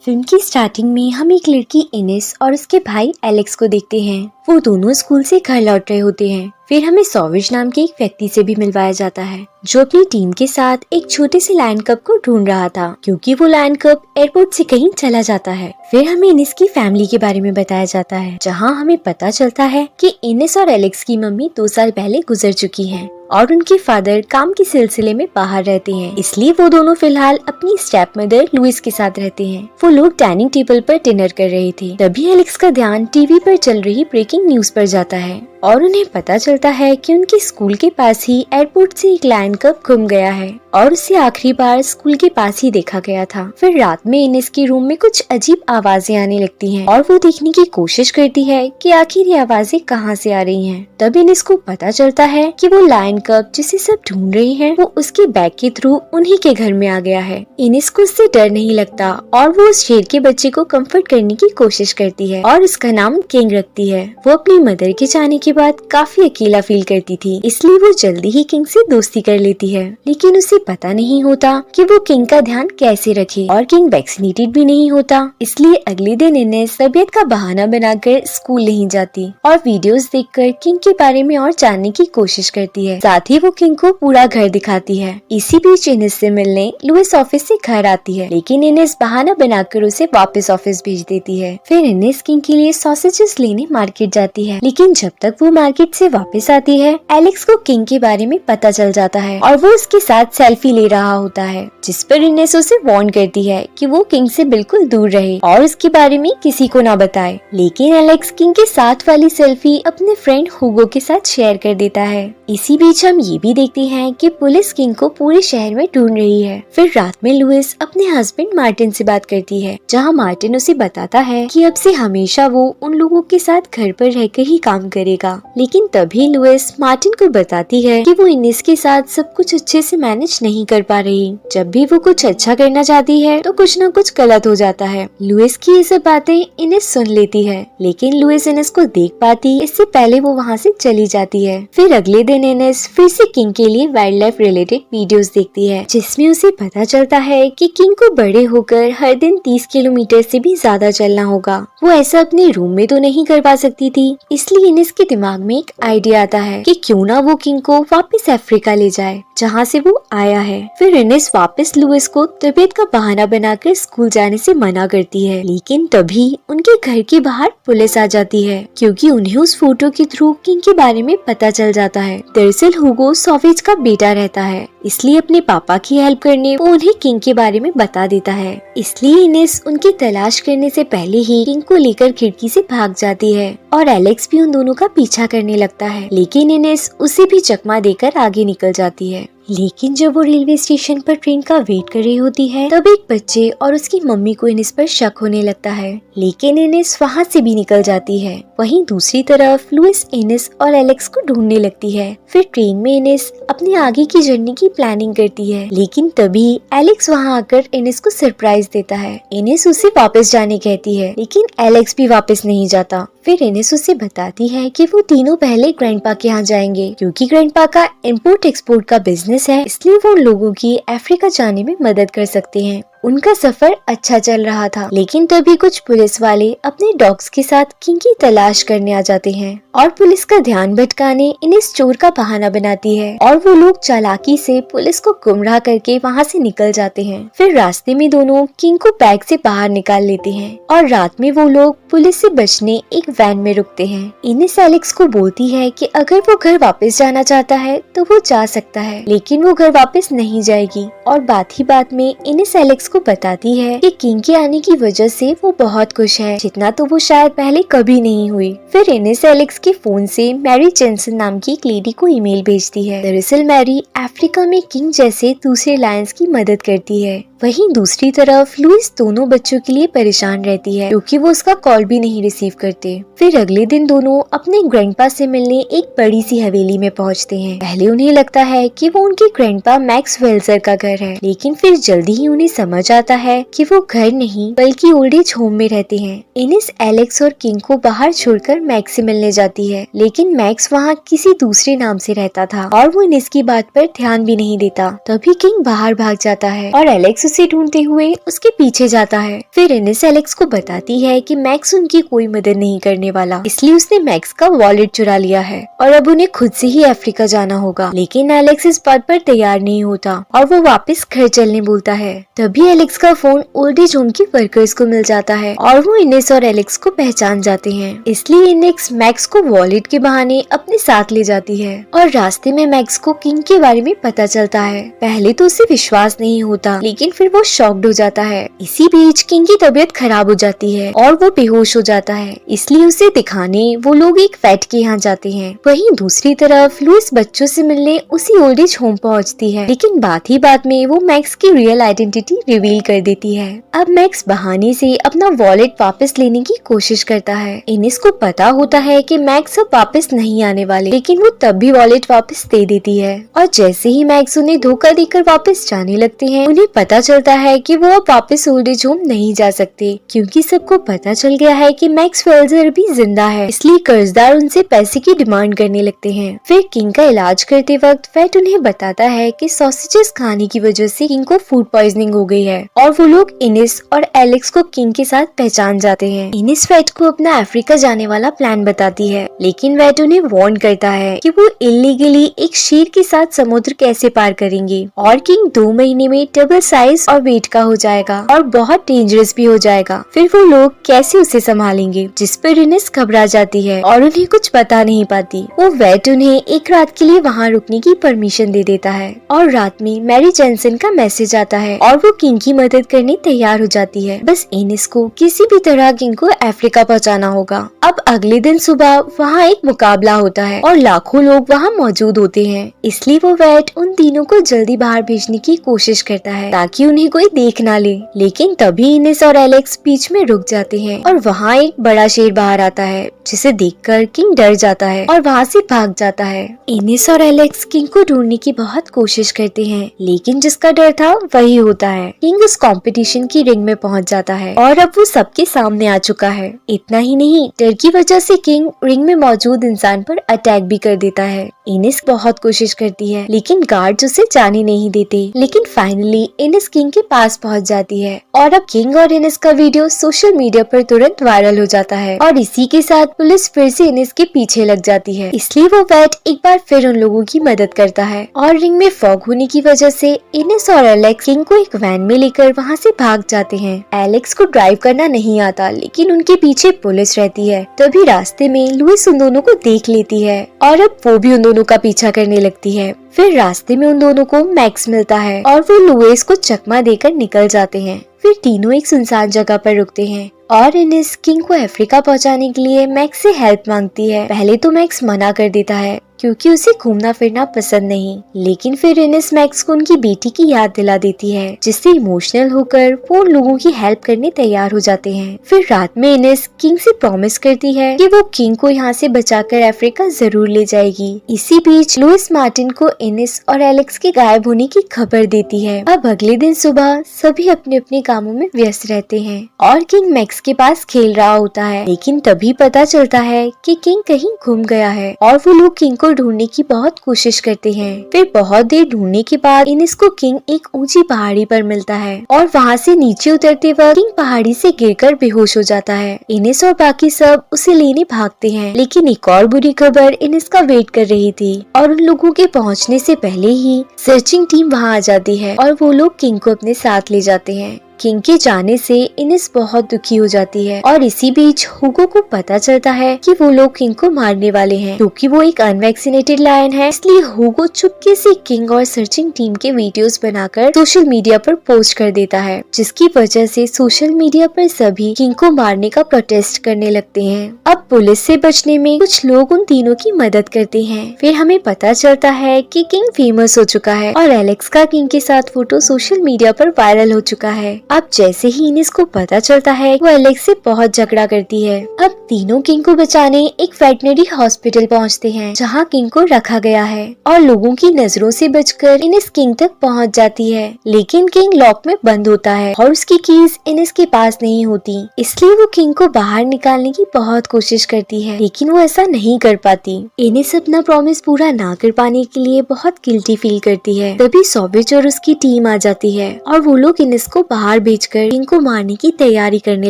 Film की starting में हम एक लड़की इनेस और उसके भाई एलेक्स को देखते हैं। वो दोनों स्कूल से घर लौट रहे होते हैं। फिर हमें सॉविज नाम के एक व्यक्ति से भी मिलवाया जाता है जो अपनी टीम के साथ एक छोटे से लायन कप को ढूंढ रहा था क्योंकि वो लायन कप एयरपोर्ट से कहीं चला जाता है। फिर हमें इनेस की फैमिली के बारे में बताया जाता है जहां हमें पता चलता है कि इनेस और एलेक्स की मम्मी 2 साल पहले गुजर चुकी हैं और उनके फादर काम के सिलसिले में बाहर रहते हैं, इसलिए वो दोनों फिलहाल अपनी स्टेप मदर लुइस के साथ रहते हैं। वो लोग डाइनिंग टेबल पर डिनर कर रहे थे, तभी एलेक्स का ध्यान टीवी पर चल रही ब्रेकिंग न्यूज पर जाता है और उन्हें पता चलता है कि उनके स्कूल के पास ही एयरपोर्ट से एक लायन कप गुम गया है और उसे आखिरी बार स्कूल के पास ही देखा गया था। फिर रात में इनेस के रूम में कुछ अजीब आवाजें आने लगती हैं और वो देखने की कोशिश करती है कि आखिर ये आवाजें कहाँ से आ रही हैं। तब इनेस को पता चलता है कि वो लायन कप जिसे सब ढूंढ रही हैं, वो उसके बैग के थ्रू उन्हीं के घर में आ गया है। इनेस को उससे डर नहीं लगता और वो उस शेर के बच्चे को कंफर्ट करने की कोशिश करती है और उसका नाम किंग रखती है। वो अपनी मदर के जाने के बाद काफी अकेला फील करती थी, इसलिए वो जल्दी ही किंग से दोस्ती कर लेती है, लेकिन उसे पता नहीं होता कि वो किंग का ध्यान कैसे रखे और किंग वैक्सीनेटेड भी नहीं होता। इसलिए अगले दिन इनेस तबीयत का बहाना बनाकर स्कूल नहीं जाती और वीडियोस देखकर किंग के बारे में और जानने की कोशिश करती है। साथ ही वो किंग को पूरा घर दिखाती है। इसी बीच इनेस से मिलने लुइस ऑफिस से घर आती है, लेकिन इनेस बहाना बनाकर उसे वापस ऑफिस भेज देती है। फिर इनेस किंग के लिए सॉसेजेस लेने मार्केट जाती है, लेकिन जब तक वो मार्केट से वापस आती है एलेक्स को किंग के बारे में पता चल जाता है और वो उसके साथ सेल्फी ले रहा होता है, जिस पर इनेस उसे वार्न करती है कि वो किंग से बिल्कुल दूर रहे और उसके बारे में किसी को ना बताए। लेकिन एलेक्स किंग के साथ वाली सेल्फी अपने फ्रेंड हुगो के साथ शेयर कर देता है। इसी बीच हम ये भी देखते हैं कि पुलिस किंग को पूरे शहर में ढूंढ रही है। फिर रात में लुइस अपने हस्बैंड मार्टिन से बात करती है, जहाँ मार्टिन उसे बताता है कि अब से हमेशा वो उन लोगों के साथ घर पर रहकर ही काम करेगा। लेकिन तभी लुइस मार्टिन को बताती है कि वो इनेस के साथ सब कुछ अच्छे से मैनेज नहीं कर पा रही। जब भी वो कुछ अच्छा करना चाहती है तो कुछ न कुछ गलत हो जाता है। लुइस की ये सब बातें इनेस सुन लेती है, लेकिन लुइस इनेस को देख पाती इससे पहले वो वहाँ से चली जाती है। फिर अगले दिन इनेस फिर से किंग के लिए वाइल्ड लाइफ रिलेटेड वीडियोस देखती है, जिसमें उसे पता चलता है कि किंग को बड़े होकर हर दिन 30 किलोमीटर से भी ज्यादा चलना होगा। वो ऐसा अपने रूम में तो नहीं कर पा सकती थी, इसलिए इनेस के दिमाग में एक आइडिया आता है कि क्यों ना वो किंग को वापस अफ्रीका ले जाए जहाँ से वो आया है। फिर इनेस वापस लुइस को तबीयत का बहाना बनाकर स्कूल जाने से मना करती है, लेकिन तभी उनके घर के बाहर पुलिस आ जाती है क्योंकि उन्हें उस फोटो के थ्रू किंग के बारे में पता चल जाता है। दरअसल हुगो सॉवेज का बेटा रहता है, इसलिए अपने पापा की हेल्प करने वो उन्हें किंग के बारे में बता देता है। इसलिए इनेस उनकी तलाश करने से पहले ही किंग को लेकर खिड़की से भाग जाती है और एलेक्स भी उन दोनों का पीछा करने लगता है, लेकिन इनेस उसे भी चकमा देकर आगे निकल जाती है। लेकिन जब वो रेलवे स्टेशन पर ट्रेन का वेट कर रही होती है तब एक बच्चे और उसकी मम्मी को इनेस पर शक होने लगता है, लेकिन इनेस वहाँ से भी निकल जाती है। वहीं दूसरी तरफ लुइस इनेस और एलेक्स को ढूंढने लगती है। फिर ट्रेन में इनेस अपनी आगे की जर्नी की प्लानिंग करती है, लेकिन तभी एलेक्स वहाँ आकर इनेस को सरप्राइज देता है। इनेस उसे वापस जाने कहती है, लेकिन एलेक्स भी वापस नहीं जाता। फिर इनेस उसे बताती है कि वो तीनों पहले ग्रैंडपा के यहाँ जाएंगे क्योंकि ग्रैंडपा का इम्पोर्ट एक्सपोर्ट का बिजनेस है, इसलिए वो लोगों की अफ्रीका जाने में मदद कर सकते हैं। उनका सफर अच्छा चल रहा था, लेकिन तभी कुछ पुलिस वाले अपने डॉग्स के साथ किंग की तलाश करने आ जाते हैं और पुलिस का ध्यान भटकाने इनेस चोर का बहाना बनाती है और वो लोग चालाकी से पुलिस को गुमराह करके वहाँ से निकल जाते हैं। फिर रास्ते में दोनों किंग को बैग से बाहर निकाल लेते हैं और रात में वो लोग पुलिस से बचने एक वैन में रुकते हैं। इनेस एलेक्स को बोलती है कि अगर वो घर वापस जाना चाहता है तो वो जा सकता है, लेकिन वो घर वापस नहीं जाएगी और बात ही बात में इनेस एलेक्स को बताती है कि किंग के आने की वजह से वो बहुत खुश है, जितना तो वो शायद पहले कभी नहीं हुई। फिर इनेस एलेक्स के फोन से मैरी जेंसन नाम की एक लेडी को ईमेल भेजती है। दरअसल मैरी अफ्रीका में किंग जैसे दूसरे लायंस की मदद करती है। वहीं दूसरी तरफ लुइस दोनों बच्चों के लिए परेशान रहती है क्योंकि वो उसका कॉल भी नहीं रिसीव करते। फिर अगले दिन दोनों अपने ग्रैंडपा से मिलने एक बड़ी सी हवेली में पहुंचते हैं। पहले उन्हें लगता है कि वो उनके ग्रैंडपा मैक्स वेल्जर का घर है, लेकिन फिर जल्दी ही उन्हें समझ आता है कि वो घर नहीं बल्कि ओल्ड एज होम में रहते हैं। इनेस एलेक्स और किंग को बाहर छोड़कर मैक्स से मिलने जाती है, लेकिन मैक्स वहाँ किसी दूसरे नाम से रहता था और वो इनेस की बात पर ध्यान भी नहीं देता। तभी किंग बाहर भाग जाता है और एलेक्स उसे ढूंढते हुए उसके पीछे जाता है। फिर इनेस एलेक्स को बताती है कि मैक्स उनकी कोई मदद नहीं करने वाला, इसलिए उसने मैक्स का वॉलेट चुरा लिया है और अब उन्हें खुद से ही अफ्रीका जाना होगा। लेकिन एलेक्स इस बात पर तैयार नहीं होता और वो वापस घर चलने बोलता है। तभी एलेक्स का फोन ओल्ड एज होम के वर्कर्स को मिल जाता है और वो इनेस और एलेक्स को पहचान जाते हैं। इसलिए इनेस मैक्स को वॉलेट के बहाने अपने साथ ले जाती है और रास्ते में मैक्स को किंग के बारे में पता चलता है। पहले तो उसे विश्वास नहीं होता, लेकिन फिर वो शॉक्ड हो जाता है। इसी बीच किंग की तबीयत खराब हो जाती है और वो बेहोश हो जाता है, इसलिए उसे दिखाने वो लोग एक वेट के यहाँ जाते हैं। वहीं दूसरी तरफ लुइस बच्चों से मिलने उसी ओल्ड एज होम पहुँचती है, लेकिन बात ही बात में वो मैक्स की रियल आइडेंटिटी रिवील कर देती है। अब मैक्स बहाने से अपना वॉलेट वापस लेने की कोशिश करता है। इनेस को पता होता है कि मैक्स अब वापस नहीं आने वाले, लेकिन वो तब भी वॉलेट वापस दे देती है और जैसे ही मैक्स उन्हें धोखा देकर वापस जाने लगते हैं, उन्हें पता चलता है कि वो अब वापस ओल्ड एज होम नहीं जा सकते, क्योंकि सबको पता चल गया है कि मैक्स वेल्जर भी जिंदा है। इसलिए कर्जदार उनसे पैसे की डिमांड करने लगते हैं। फिर किंग का इलाज करते वक्त वेट उन्हें बताता है कि सॉसेजेस खाने की वजह से किंग को फूड पॉइजनिंग हो गई है और वो लोग इनेस और एलेक्स को किंग के साथ पहचान जाते हैं। इनेस वेट को अपना अफ्रीका जाने वाला प्लान बताती है, लेकिन वेट उन्हें वार्न करता है कि वो इलीगली एक शेर के साथ समुद्र कैसे पार करेंगे और किंग 2 महीने में डबल साइज और वेट का हो जाएगा और बहुत डेंजरस भी हो जाएगा। फिर वो लोग कैसे उसे संभालेंगे, जिस पर इनेस घबरा जाती है और उन्हें कुछ बता नहीं पाती। वो वेट उन्हें एक रात के लिए वहाँ रुकने की परमिशन दे देता है और रात में मैरी जेनसन का मैसेज आता है और वो किंग की मदद करने तैयार हो जाती है। बस इनेस को किसी भी तरह किंग को अफ्रीका पहुँचाना होगा। अब अगले दिन सुबह वहाँ एक मुकाबला होता है और लाखों लोग वहाँ मौजूद होते हैं, इसलिए वो वेट उन तीनों को जल्दी बाहर भेजने की कोशिश करता है ताकि उन्हें कोई देख ना ले। लेकिन तभी इनेस और एलेक्स बीच में रुक जाते हैं और वहाँ एक बड़ा शेर बाहर आता है, जिसे देखकर किंग डर जाता है और वहाँ से भाग जाता है। इनेस और एलेक्स किंग को ढूंढने की बहुत कोशिश करते हैं, लेकिन जिसका डर था वही होता है। किंग उस कंपटीशन की रिंग में पहुँच जाता है और अब वो सबके सामने आ चुका है। इतना ही नहीं, डर की वजह से किंग रिंग में मौजूद इंसान पर अटैक भी कर देता है। इनेस बहुत कोशिश करती है, लेकिन गार्ड्स उसे जाने नहीं देते। लेकिन फाइनली इनेस किंग के पास पहुंच जाती है और अब किंग और इनेस का वीडियो सोशल मीडिया पर तुरंत वायरल हो जाता है और इसी के साथ पुलिस फिर से इनेस के पीछे लग जाती है। इसलिए वो वेट एक बार फिर उन लोगों की मदद करता है और रिंग में फॉग होने की वजह से इनेस और एलेक्स किंग को एक वैन में लेकर वहाँ से भाग जाते हैं। एलेक्स को ड्राइव करना नहीं आता, लेकिन उनके पीछे पुलिस रहती है। तभी रास्ते में लुइस उन दोनों को देख लेती है और अब वो भी उन दोनों का पीछा करने लगती है। फिर रास्ते में उन दोनों को मैक्स मिलता है और वो लुइस को चकमा देकर निकल जाते हैं। फिर तीनों एक सुनसान जगह पर रुकते हैं और इनेस किंग को अफ्रीका पहुंचाने के लिए मैक्स से हेल्प मांगती है। पहले तो मैक्स मना कर देता है क्योंकि उसे घूमना फिरना पसंद नहीं, लेकिन फिर इनेस मैक्स को उनकी बेटी की याद दिला देती है, जिससे इमोशनल होकर वो उन लोगों की हेल्प करने तैयार हो जाते हैं। फिर रात में इनेस किंग से प्रॉमिस करती है कि वो किंग को यहाँ से बचाकर अफ्रीका जरूर ले जाएगी। इसी बीच लुइस मार्टिन को इनेस और एलेक्स के गायब होने की खबर देती है। अब अगले दिन सुबह सभी अपने अपने कामों में व्यस्त रहते हैं और किंग मैक्स के पास खेल रहा होता है, लेकिन तभी पता चलता है कि किंग कहीं घूम गया है और वो लोग किंग को ढूंढने की बहुत कोशिश करते हैं। फिर बहुत देर ढूंढने के बाद इनेस को किंग एक ऊंची पहाड़ी पर मिलता है और वहाँ से नीचे उतरते वक्त किंग पहाड़ी से गिरकर बेहोश हो जाता है। इनेस और बाकी सब उसे लेने भागते हैं, लेकिन एक और बुरी खबर इनेस का वेट कर रही थी और उन लोगों के पहुँचने से पहले ही सर्चिंग टीम वहाँ आ जाती है और वो लोग किंग को अपने साथ ले जाते हैं। किंग के जाने से इनेस बहुत दुखी हो जाती है और इसी बीच हुगो को पता चलता है कि वो लोग किंग को मारने वाले हैं, क्योंकि वो एक अनवैक्सीनेटेड लायन है। इसलिए हुगो चुपके से किंग और सर्चिंग टीम के वीडियोस बनाकर सोशल मीडिया पर पोस्ट कर देता है, जिसकी वजह से सोशल मीडिया पर सभी किंग को मारने का प्रोटेस्ट करने लगते हैं। अब पुलिस से बचने में कुछ लोग उन तीनों की मदद करते हैं। फिर हमें पता चलता है कि किंग फेमस हो चुका है और एलेक्स का किंग के साथ फोटो सोशल मीडिया पर वायरल हो चुका है। अब जैसे ही इनेस को पता चलता है वो एलेक्स से बहुत झगड़ा करती है। अब तीनों किंग को बचाने एक वेटनरी हॉस्पिटल पहुंचते हैं जहां किंग को रखा गया है और लोगों की नजरों से बचकर इनेस किंग तक पहुंच जाती है। लेकिन किंग लॉक में बंद होता है और उसकी कीज इनेस के पास नहीं होती, इसलिए वो किंग को बाहर निकालने की बहुत कोशिश करती है लेकिन वो ऐसा नहीं कर पाती। इनेस अपना प्रॉमिस पूरा ना कर पाने के लिए बहुत गिल्टी फील करती है। तभी सॉवेज और उसकी टीम आ जाती है और वो लोग इनेस को बाहर भेजकर किंग को मारने की तैयारी करने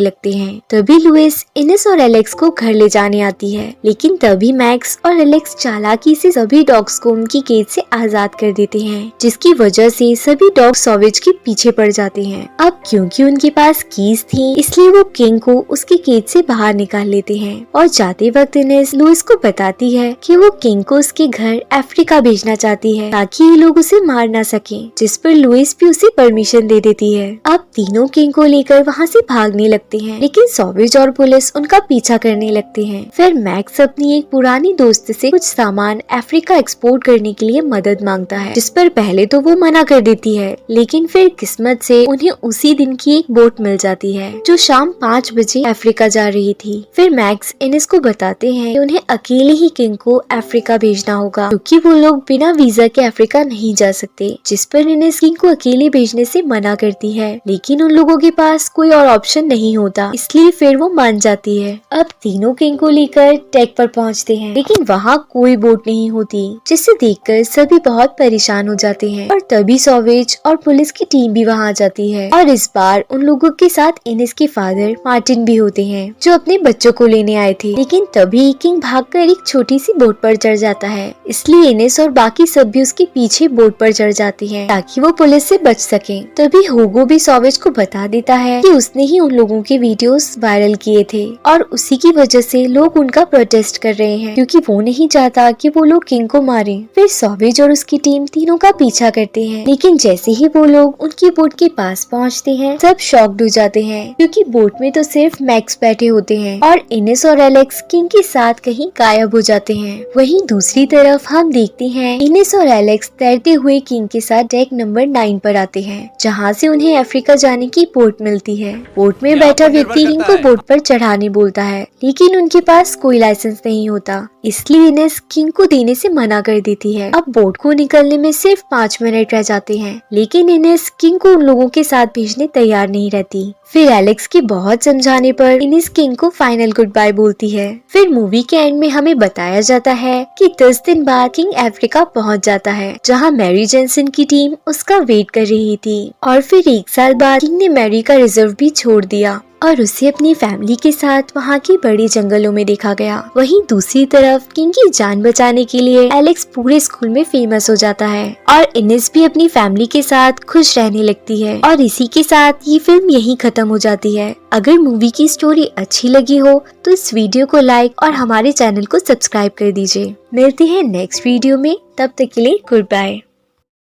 लगते हैं। तभी लुइस इनेस और एलेक्स को घर ले जाने आती है, लेकिन तभी मैक्स और एलेक्स चालाकी से सभी डॉग्स को उनकी केज से आजाद कर देते हैं, जिसकी वजह से सभी डॉग सॉवेज के पीछे पड़ जाते हैं। अब क्योंकि उनके पास कीज थी इसलिए वो किंग को उसके केज से बाहर निकाल लेते हैं और जाते वक्त इनेस लुइस को बताती है कि वो किंग को उसके घर अफ्रीका भेजना चाहती है ताकि ये लोग उसे मार ना सके, जिस पर लुइस भी उसे परमिशन दे देती है। अब तीनों किंग को लेकर वहाँ से भागने लगते हैं, लेकिन सॉवेज और पुलिस उनका पीछा करने लगते हैं। फिर मैक्स अपनी एक पुरानी दोस्त से कुछ सामान अफ्रीका एक्सपोर्ट करने के लिए मदद मांगता है, जिस पर पहले तो वो मना कर देती है, लेकिन फिर किस्मत से उन्हें उसी दिन की एक बोट मिल जाती है जो शाम 5 बजे अफ्रीका जा रही थी। फिर मैक्स इनेस को बताते हैं कि उन्हें अकेले ही किंग को अफ्रीका भेजना होगा क्योंकि वो लोग बिना वीजा के अफ्रीका नहीं जा सकते, जिस पर इनेस किंग को अकेले भेजने से मना करती है, लेकिन उन लोगों के पास कोई और ऑप्शन नहीं होता, इसलिए फिर वो मान जाती है। अब तीनों किंग को लेकर टेक पर पहुंचते हैं, लेकिन वहाँ कोई बोट नहीं होती, जिसे देखकर सभी बहुत परेशान हो जाते हैं। और तभी सॉवेज और पुलिस की टीम भी वहाँ आ जाती है और इस बार उन लोगों के साथ इनेस के फादर मार्टिन भी होते हैं जो अपने बच्चों को लेने आए थे। लेकिन तभी किंग भागकर एक छोटी सी बोट पर चढ़ जाता है, इसलिए इनेस और बाकी सब भी उसके पीछे बोट पर चढ़ जाती हैं ताकि वो पुलिस से बच सके। तभी होगो भी सॉवेज को बता देता है कि उसने ही उन लोगों के वीडियोस वायरल किए थे और उसी की वजह से लोग उनका प्रोटेस्ट कर रहे हैं क्योंकि वो नहीं चाहता कि वो लोग किंग को मारें। फिर सॉवेज और उसकी टीम तीनों का पीछा करते हैं, लेकिन जैसे ही वो लोग उनकी बोट के पास पहुंचते हैं सब शॉक्ड हो जाते हैं क्योंकि बोट में तो सिर्फ मैक्स बैठे होते हैं और इनेस और एलेक्स किंग के साथ कहीं गायब हो जाते हैं। वहीं दूसरी तरफ हम देखते हैं इनेस और एलेक्स तैरते हुए किंग के साथ डेक नंबर 9 पर आते हैं जहां से उन्हें अफ्रीका जाने की बोट मिलती है। बोट में बैठा व्यक्ति किंग को बोट पर चढ़ाने बोलता है, लेकिन उनके पास कोई लाइसेंस नहीं होता, इसलिए इनेस किंग को देने से मना कर देती है। अब बोट को निकलने में सिर्फ 5 मिनट रह जाते हैं, लेकिन इनेस किंग को उन लोगों के साथ भेजने तैयार नहीं रहती। फिर एलेक्स के बहुत समझाने पर इनेस किंग को फाइनल गुड बाय बोलती है। फिर मूवी के एंड में हमें बताया जाता है कि 10 दिन बाद किंग अफ्रीका पहुंच जाता है जहां मैरी जेनसन की टीम उसका वेट कर रही थी और फिर 1 साल बाद किंग ने मैरी का रिजर्व भी छोड़ दिया और उसे अपनी फैमिली के साथ वहाँ के बड़े जंगलों में देखा गया। वहीं दूसरी तरफ किंग की जान बचाने के लिए एलेक्स पूरे स्कूल में फेमस हो जाता है और इनेस भी अपनी फैमिली के साथ खुश रहने लगती है। और इसी के साथ ये फिल्म यहीं खत्म हो जाती है। अगर मूवी की स्टोरी अच्छी लगी हो तो इस वीडियो को लाइक और हमारे चैनल को सब्सक्राइब कर दीजिए। मिलते हैं नेक्स्ट वीडियो में, तब तक के लिए गुड बाय।